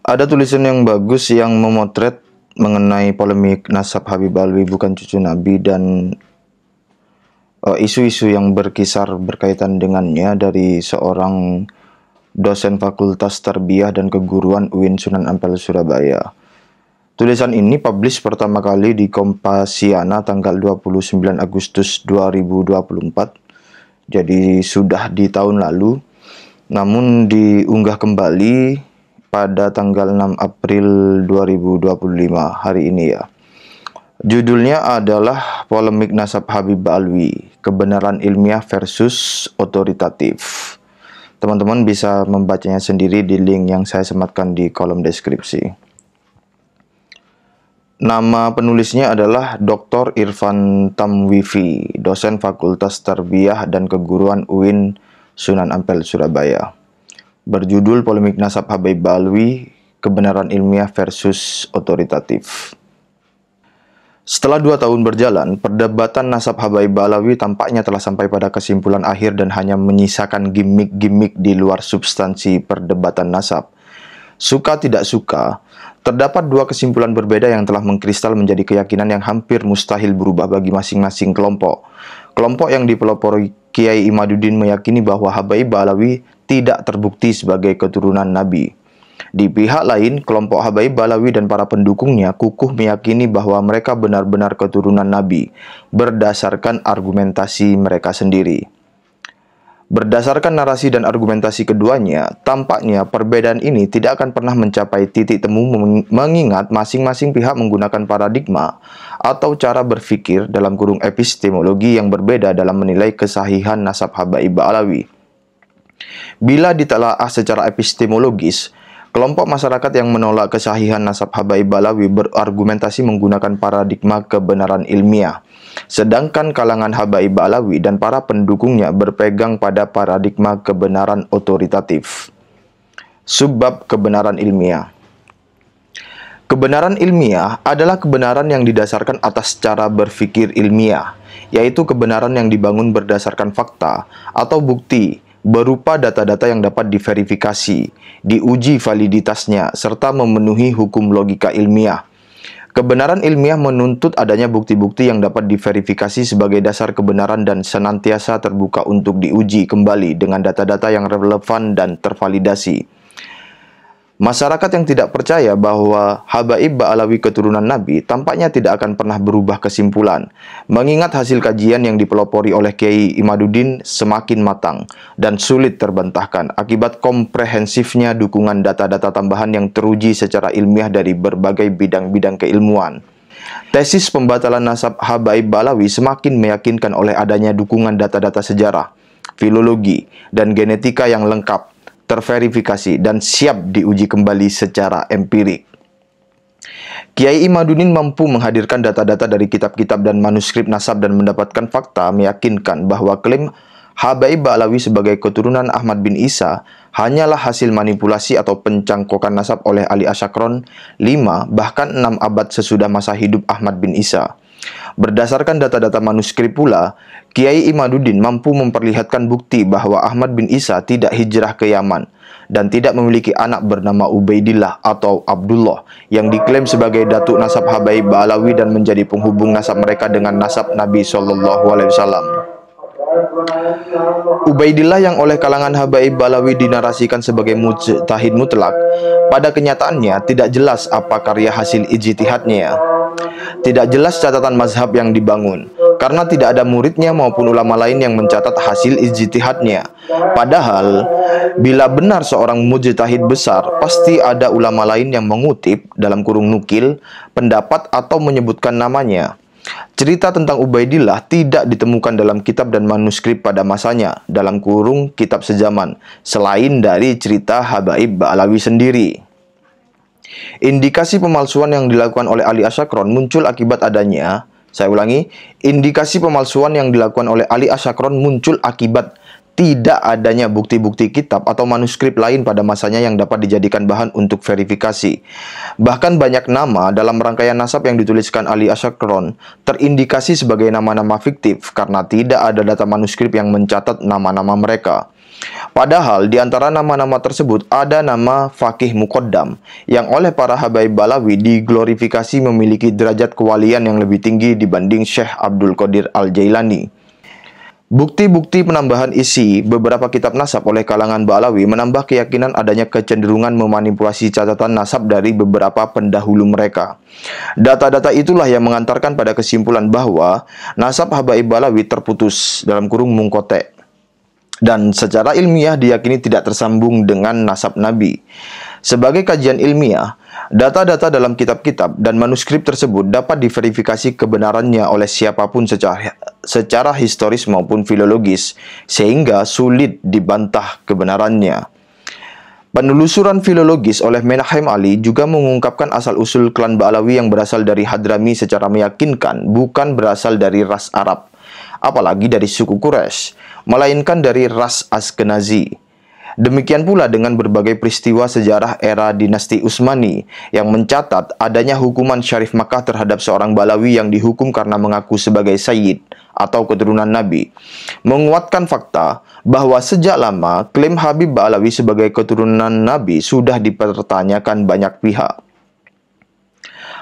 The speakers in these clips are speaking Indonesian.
Ada tulisan yang bagus yang memotret mengenai polemik nasab Habib Alwi bukan cucu Nabi dan isu-isu yang berkisar berkaitan dengannya dari seorang dosen Fakultas Tarbiyah dan Keguruan UIN Sunan Ampel Surabaya. Tulisan ini publish pertama kali di Kompasiana tanggal 29 Agustus 2024. Jadi sudah di tahun lalu. Namun diunggah kembali pada tanggal 6 April 2025 hari ini ya. Judulnya adalah Polemik Nasab Habib Alwi, Kebenaran Ilmiah versus Otoritatif. Teman-teman bisa membacanya sendiri di link yang saya sematkan di kolom deskripsi. Nama penulisnya adalah Dr. Irfan Tamwifi, dosen Fakultas Tarbiyah dan Keguruan UIN Sunan Ampel Surabaya. Berjudul Polemik Nasab Habib Alwi, Kebenaran Ilmiah versus Otoritatif. Setelah 2 tahun berjalan, perdebatan nasab Habib Alwi tampaknya telah sampai pada kesimpulan akhir dan hanya menyisakan gimmick-gimmick di luar substansi perdebatan nasab. Suka tidak suka, terdapat 2 kesimpulan berbeda yang telah mengkristal menjadi keyakinan yang hampir mustahil berubah bagi masing-masing kelompok. Kelompok yang dipelopori Kiai Imaduddin meyakini bahwa Habib Alwi tidak terbukti sebagai keturunan Nabi. Di pihak lain, kelompok Habib Alwi dan para pendukungnya kukuh meyakini bahwa mereka benar-benar keturunan Nabi berdasarkan argumentasi mereka sendiri. Berdasarkan narasi dan argumentasi keduanya, tampaknya perbedaan ini tidak akan pernah mencapai titik temu mengingat masing-masing pihak menggunakan paradigma atau cara berpikir dalam kurung epistemologi yang berbeda dalam menilai kesahihan nasab Habib Alwi. Bila ditelaah secara epistemologis, kelompok masyarakat yang menolak kesahihan nasab Habib Alwi berargumentasi menggunakan paradigma kebenaran ilmiah. Sedangkan kalangan Habib Alwi dan para pendukungnya berpegang pada paradigma kebenaran otoritatif. Subbab kebenaran ilmiah. Kebenaran ilmiah adalah kebenaran yang didasarkan atas cara berpikir ilmiah, yaitu kebenaran yang dibangun berdasarkan fakta atau bukti berupa data-data yang dapat diverifikasi, diuji validitasnya, serta memenuhi hukum logika ilmiah. Kebenaran ilmiah menuntut adanya bukti-bukti yang dapat diverifikasi sebagai dasar kebenaran dan senantiasa terbuka untuk diuji kembali dengan data-data yang relevan dan tervalidasi. Masyarakat yang tidak percaya bahwa Habib Alwi keturunan Nabi tampaknya tidak akan pernah berubah kesimpulan, mengingat hasil kajian yang dipelopori oleh Kiai Imaduddin semakin matang dan sulit terbantahkan akibat komprehensifnya dukungan data-data tambahan yang teruji secara ilmiah dari berbagai bidang-bidang keilmuan. Tesis pembatalan nasab Habib Alwi semakin meyakinkan oleh adanya dukungan data-data sejarah, filologi, dan genetika yang lengkap, terverifikasi, dan siap diuji kembali secara empirik. Kiai Imaduddin mampu menghadirkan data-data dari kitab-kitab dan manuskrip nasab dan mendapatkan fakta meyakinkan bahwa klaim Habib Alwi sebagai keturunan Ahmad bin Isa hanyalah hasil manipulasi atau pencangkokan nasab oleh Ali Asyakron 5 bahkan 6 abad sesudah masa hidup Ahmad bin Isa. Berdasarkan data-data manuskrip pula, Kiai Imaduddin mampu memperlihatkan bukti bahwa Ahmad bin Isa tidak hijrah ke Yaman dan tidak memiliki anak bernama Ubaidillah atau Abdullah yang diklaim sebagai datuk nasab Habib Alwi dan menjadi penghubung nasab mereka dengan nasab Nabi SAW. Ubaidillah yang oleh kalangan Habib Alwi dinarasikan sebagai mujtahid mutlak, pada kenyataannya tidak jelas apa karya hasil ijtihadnya. Tidak jelas catatan mazhab yang dibangun, karena tidak ada muridnya maupun ulama lain yang mencatat hasil ijtihadnya. Padahal, bila benar seorang mujtahid besar, pasti ada ulama lain yang mengutip, dalam kurung nukil, pendapat atau menyebutkan namanya. Cerita tentang Ubaidillah tidak ditemukan dalam kitab dan manuskrip pada masanya, dalam kurung kitab sejaman, selain dari cerita Habib Alwi sendiri. Indikasi pemalsuan yang dilakukan oleh Ali Asyakron muncul akibat adanya, saya ulangi, indikasi pemalsuan yang dilakukan oleh Ali Asyakron muncul akibat tidak adanya bukti-bukti kitab atau manuskrip lain pada masanya yang dapat dijadikan bahan untuk verifikasi. Bahkan banyak nama dalam rangkaian nasab yang dituliskan Ali Asyakron terindikasi sebagai nama-nama fiktif karena tidak ada data manuskrip yang mencatat nama-nama mereka. Padahal di antara nama-nama tersebut ada nama Faqih Muqaddam yang oleh para habaib Balawi diglorifikasi memiliki derajat kewalian yang lebih tinggi dibanding Syekh Abdul Qadir Al-Jailani. Bukti-bukti penambahan isi beberapa kitab nasab oleh kalangan Balawi menambah keyakinan adanya kecenderungan memanipulasi catatan nasab dari beberapa pendahulu mereka. Data-data itulah yang mengantarkan pada kesimpulan bahwa nasab habaib Balawi terputus (mungkotek) dan secara ilmiah diyakini tidak tersambung dengan nasab Nabi. Sebagai kajian ilmiah, data-data dalam kitab-kitab dan manuskrip tersebut dapat diverifikasi kebenarannya oleh siapapun secara historis maupun filologis, sehingga sulit dibantah kebenarannya. Penelusuran filologis oleh Menahem Ali juga mengungkapkan asal-usul klan Ba'alawi yang berasal dari Hadrami secara meyakinkan bukan berasal dari ras Arab, apalagi dari suku Quraisy, melainkan dari ras Askenazi. Demikian pula dengan berbagai peristiwa sejarah era dinasti Utsmani yang mencatat adanya hukuman Syarif Makkah terhadap seorang Balawi yang dihukum karena mengaku sebagai Sayyid atau keturunan Nabi, menguatkan fakta bahwa sejak lama klaim Habib Ba'alawi sebagai keturunan Nabi sudah dipertanyakan banyak pihak.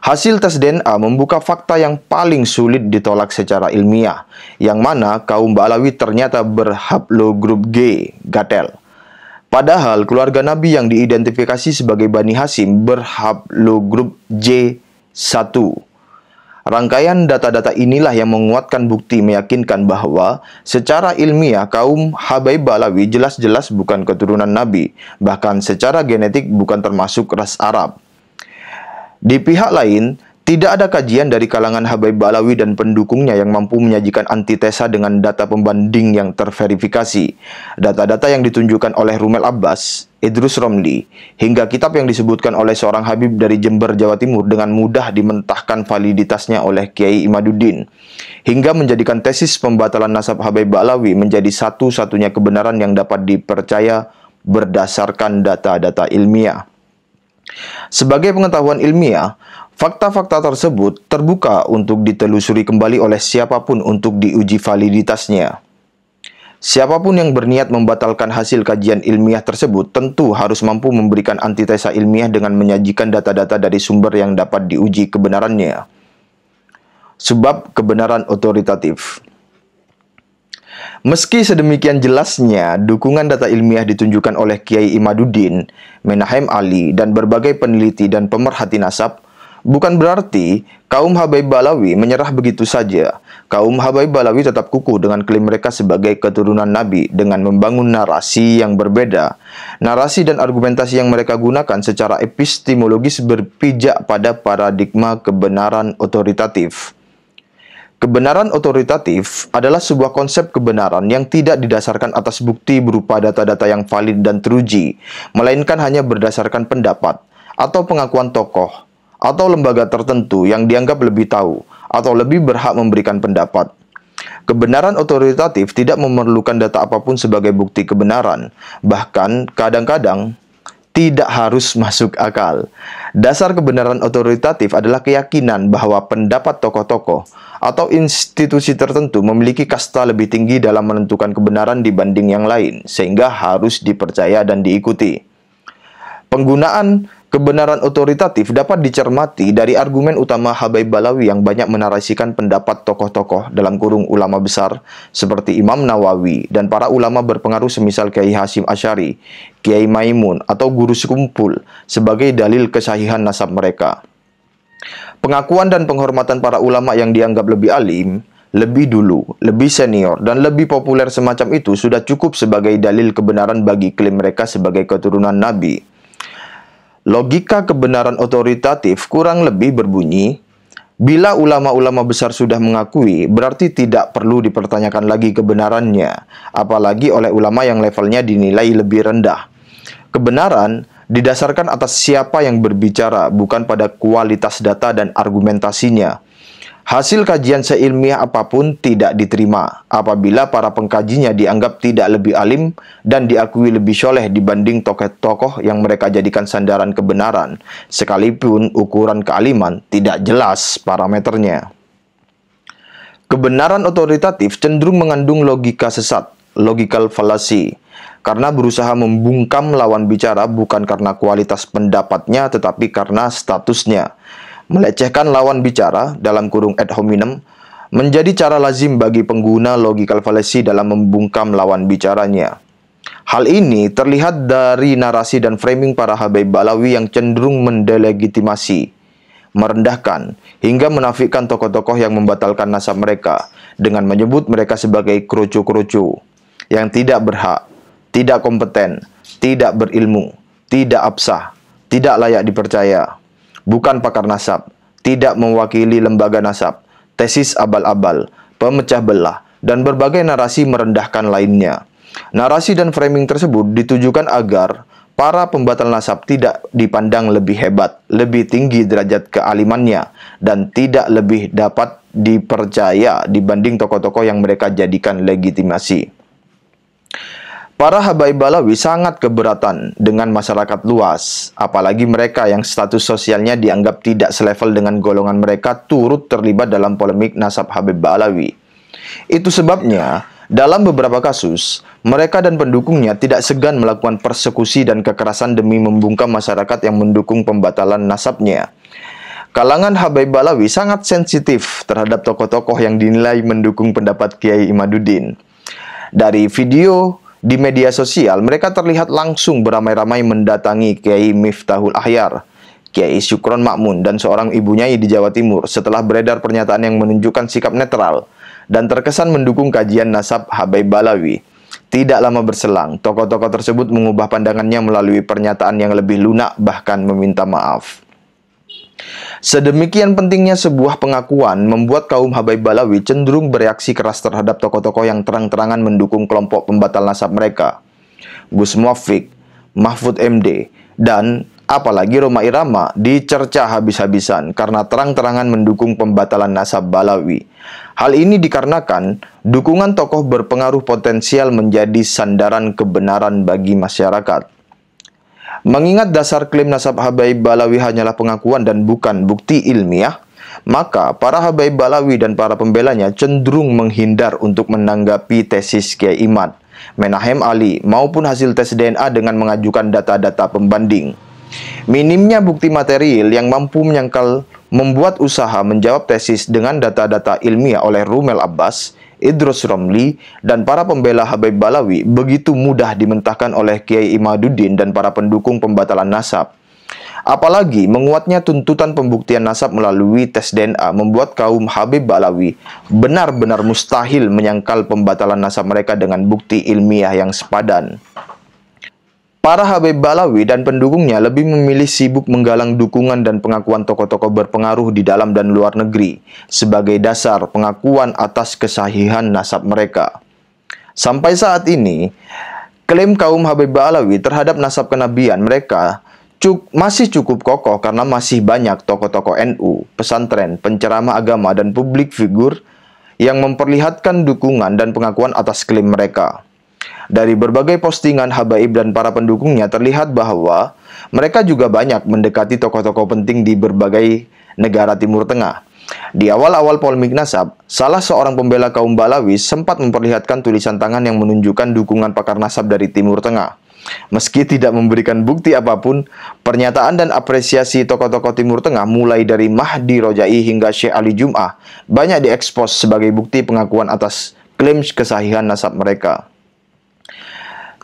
Hasil tes DNA membuka fakta yang paling sulit ditolak secara ilmiah, yang mana kaum Ba'alawi ternyata berhaplogrup G, Gatel. Padahal keluarga Nabi yang diidentifikasi sebagai Bani Hashim berhaplogrup J1. Rangkaian data-data inilah yang menguatkan bukti meyakinkan bahwa secara ilmiah kaum habaib Ba'alawi jelas-jelas bukan keturunan Nabi, bahkan secara genetik bukan termasuk ras Arab. Di pihak lain, tidak ada kajian dari kalangan habaib Ba'alawi dan pendukungnya yang mampu menyajikan antitesa dengan data pembanding yang terverifikasi. Data-data yang ditunjukkan oleh Rumel Abbas, Idrus Romli, hingga kitab yang disebutkan oleh seorang habib dari Jember, Jawa Timur dengan mudah dimentahkan validitasnya oleh Kiai Imaduddin, hingga menjadikan tesis pembatalan nasab habaib Ba'alawi menjadi satu-satunya kebenaran yang dapat dipercaya berdasarkan data-data ilmiah. Sebagai pengetahuan ilmiah, fakta-fakta tersebut terbuka untuk ditelusuri kembali oleh siapapun untuk diuji validitasnya. Siapapun yang berniat membatalkan hasil kajian ilmiah tersebut tentu harus mampu memberikan antitesa ilmiah dengan menyajikan data-data dari sumber yang dapat diuji kebenarannya. Sebab kebenaran otoritatif. Meski sedemikian jelasnya dukungan data ilmiah ditunjukkan oleh Kiai Imaduddin, Menahem Ali, dan berbagai peneliti dan pemerhati nasab, bukan berarti kaum habaib Ba'alawi menyerah begitu saja. Kaum habaib Ba'alawi tetap kukuh dengan klaim mereka sebagai keturunan Nabi dengan membangun narasi yang berbeda. Narasi dan argumentasi yang mereka gunakan secara epistemologis berpijak pada paradigma kebenaran otoritatif. Kebenaran otoritatif adalah sebuah konsep kebenaran yang tidak didasarkan atas bukti berupa data-data yang valid dan teruji, melainkan hanya berdasarkan pendapat atau pengakuan tokoh atau lembaga tertentu yang dianggap lebih tahu atau lebih berhak memberikan pendapat. Kebenaran otoritatif tidak memerlukan data apapun sebagai bukti kebenaran, bahkan kadang-kadang tidak harus masuk akal. Dasar kebenaran otoritatif adalah keyakinan bahwa pendapat tokoh-tokoh atau institusi tertentu memiliki kasta lebih tinggi dalam menentukan kebenaran dibanding yang lain, sehingga harus dipercaya dan diikuti. Penggunaan kebenaran otoritatif dapat dicermati dari argumen utama habaib Ba'alawi yang banyak menarasikan pendapat tokoh-tokoh (ulama besar) seperti Imam Nawawi dan para ulama berpengaruh semisal Kiai Hasyim Asy'ari, Kiai Maimun, atau guru sekumpul sebagai dalil kesahihan nasab mereka. Pengakuan dan penghormatan para ulama yang dianggap lebih alim, lebih dulu, lebih senior, dan lebih populer semacam itu sudah cukup sebagai dalil kebenaran bagi klaim mereka sebagai keturunan Nabi. Logika kebenaran otoritatif kurang lebih berbunyi, bila ulama-ulama besar sudah mengakui, berarti tidak perlu dipertanyakan lagi kebenarannya, apalagi oleh ulama yang levelnya dinilai lebih rendah. Kebenaran didasarkan atas siapa yang berbicara, bukan pada kualitas data dan argumentasinya. Hasil kajian seilmiah apapun tidak diterima apabila para pengkajinya dianggap tidak lebih alim dan diakui lebih soleh dibanding tokoh-tokoh yang mereka jadikan sandaran kebenaran, sekalipun ukuran kealiman tidak jelas parameternya. Kebenaran otoritatif cenderung mengandung logika sesat, logical fallacy, karena berusaha membungkam lawan bicara bukan karena kualitas pendapatnya tetapi karena statusnya. Melecehkan lawan bicara dalam kurung ad hominem menjadi cara lazim bagi pengguna logikal fallacy dalam membungkam lawan bicaranya. Hal ini terlihat dari narasi dan framing para habaib Balawi yang cenderung mendelegitimasi, merendahkan, hingga menafikan tokoh-tokoh yang membatalkan nasab mereka dengan menyebut mereka sebagai kroco-kroco yang tidak berhak, tidak kompeten, tidak berilmu, tidak absah, tidak layak dipercaya, bukan pakar nasab, tidak mewakili lembaga nasab, tesis abal-abal, pemecah belah, dan berbagai narasi merendahkan lainnya. Narasi dan framing tersebut ditujukan agar para pembatal nasab tidak dipandang lebih hebat, lebih tinggi derajat kealimannya, dan tidak lebih dapat dipercaya dibanding tokoh-tokoh yang mereka jadikan legitimasi. Para habaib Balawi sangat keberatan dengan masyarakat luas, apalagi mereka yang status sosialnya dianggap tidak selevel dengan golongan mereka turut terlibat dalam polemik nasab Habib Balawi. Itu sebabnya, dalam beberapa kasus, mereka dan pendukungnya tidak segan melakukan persekusi dan kekerasan demi membungkam masyarakat yang mendukung pembatalan nasabnya. Kalangan habaib Balawi sangat sensitif terhadap tokoh-tokoh yang dinilai mendukung pendapat Kiai Imaduddin. Dari video di media sosial, mereka terlihat langsung beramai-ramai mendatangi Kiai Miftahul Ahyar, Kiai Syukron Makmun, dan seorang ibu nyai di Jawa Timur setelah beredar pernyataan yang menunjukkan sikap netral dan terkesan mendukung kajian nasab habaib Balawi. Tidak lama berselang, tokoh-tokoh tersebut mengubah pandangannya melalui pernyataan yang lebih lunak, bahkan meminta maaf. Sedemikian pentingnya sebuah pengakuan membuat kaum habaib Balawi cenderung bereaksi keras terhadap tokoh-tokoh yang terang-terangan mendukung kelompok pembatal nasab mereka. Gus Muafik, Mahfud MD, dan apalagi Rhoma Irama dicerca habis-habisan karena terang-terangan mendukung pembatalan nasab Balawi. Hal ini dikarenakan dukungan tokoh berpengaruh potensial menjadi sandaran kebenaran bagi masyarakat. Mengingat dasar klaim nasab habaib Balawi hanyalah pengakuan dan bukan bukti ilmiah, maka para habaib Balawi dan para pembelanya cenderung menghindar untuk menanggapi tesis Kiai Imad, Menahem Ali, maupun hasil tes DNA dengan mengajukan data-data pembanding. Minimnya bukti material yang mampu menyangkal membuat usaha menjawab tesis dengan data-data ilmiah oleh Rumel Abbas, Idrus Romli, dan para pembela habaib Balawi begitu mudah dimentahkan oleh Kiai Imaduddin dan para pendukung pembatalan nasab. Apalagi menguatnya tuntutan pembuktian nasab melalui tes DNA membuat kaum habib Balawi benar-benar mustahil menyangkal pembatalan nasab mereka dengan bukti ilmiah yang sepadan. Para habaib Balawi dan pendukungnya lebih memilih sibuk menggalang dukungan dan pengakuan tokoh-tokoh berpengaruh di dalam dan luar negeri sebagai dasar pengakuan atas kesahihan nasab mereka. Sampai saat ini, klaim kaum habaib Balawi terhadap nasab kenabian mereka masih cukup kokoh karena masih banyak tokoh-tokoh NU, pesantren, penceramah agama, dan publik figur yang memperlihatkan dukungan dan pengakuan atas klaim mereka. Dari berbagai postingan habaib dan para pendukungnya terlihat bahwa mereka juga banyak mendekati tokoh-tokoh penting di berbagai negara Timur Tengah. Di awal-awal polemik nasab, salah seorang pembela kaum Balawi sempat memperlihatkan tulisan tangan yang menunjukkan dukungan pakar nasab dari Timur Tengah. Meski tidak memberikan bukti apapun, pernyataan dan apresiasi tokoh-tokoh Timur Tengah mulai dari Mahdi Rojai hingga Syekh Ali Jum'ah banyak diekspos sebagai bukti pengakuan atas klaim kesahihan nasab mereka.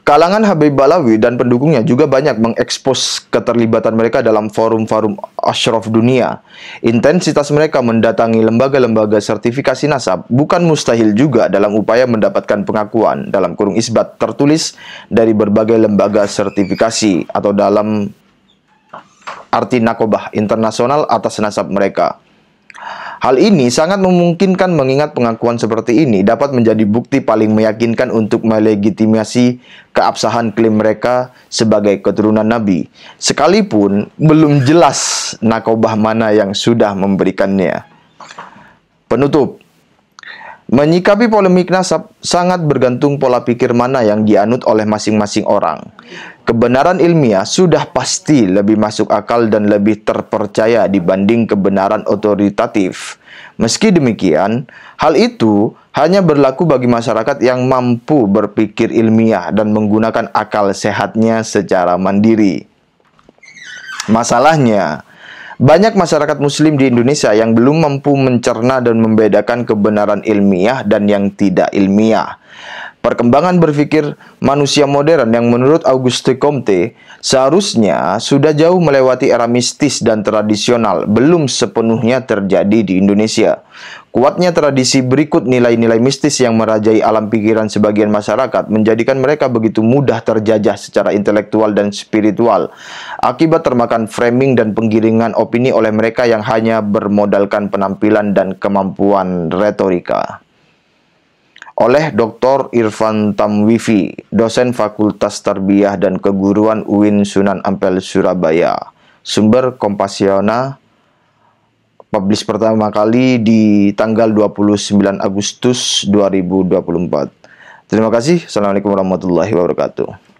Kalangan habaib Balawi dan pendukungnya juga banyak mengekspos keterlibatan mereka dalam forum-forum asyraf dunia. Intensitas mereka mendatangi lembaga-lembaga sertifikasi nasab bukan mustahil juga dalam upaya mendapatkan pengakuan dalam kurung isbat tertulis dari berbagai lembaga sertifikasi atau dalam arti nakobah internasional atas nasab mereka. Hal ini sangat memungkinkan mengingat pengakuan seperti ini dapat menjadi bukti paling meyakinkan untuk melegitimasi keabsahan klaim mereka sebagai keturunan Nabi, sekalipun belum jelas nakobah mana yang sudah memberikannya. Penutup. Menyikapi polemik nasab sangat bergantung pola pikir mana yang dianut oleh masing-masing orang. Kebenaran ilmiah sudah pasti lebih masuk akal dan lebih terpercaya dibanding kebenaran otoritatif. Meski demikian, hal itu hanya berlaku bagi masyarakat yang mampu berpikir ilmiah dan menggunakan akal sehatnya secara mandiri. Masalahnya, banyak masyarakat muslim di Indonesia yang belum mampu mencerna dan membedakan kebenaran ilmiah dan yang tidak ilmiah. Perkembangan berpikir manusia modern yang menurut Auguste Comte seharusnya sudah jauh melewati era mistis dan tradisional, belum sepenuhnya terjadi di Indonesia. Kuatnya tradisi berikut nilai-nilai mistis yang merajai alam pikiran sebagian masyarakat menjadikan mereka begitu mudah terjajah secara intelektual dan spiritual akibat termakan framing dan penggiringan opini oleh mereka yang hanya bermodalkan penampilan dan kemampuan retorika. Oleh Dr. Irfan Tamwifi, dosen Fakultas Tarbiyah dan Keguruan UIN Sunan Ampel Surabaya. Sumber Kompasiona, publish pertama kali di tanggal 29 Agustus 2024. Terima kasih. Assalamualaikum warahmatullahi wabarakatuh.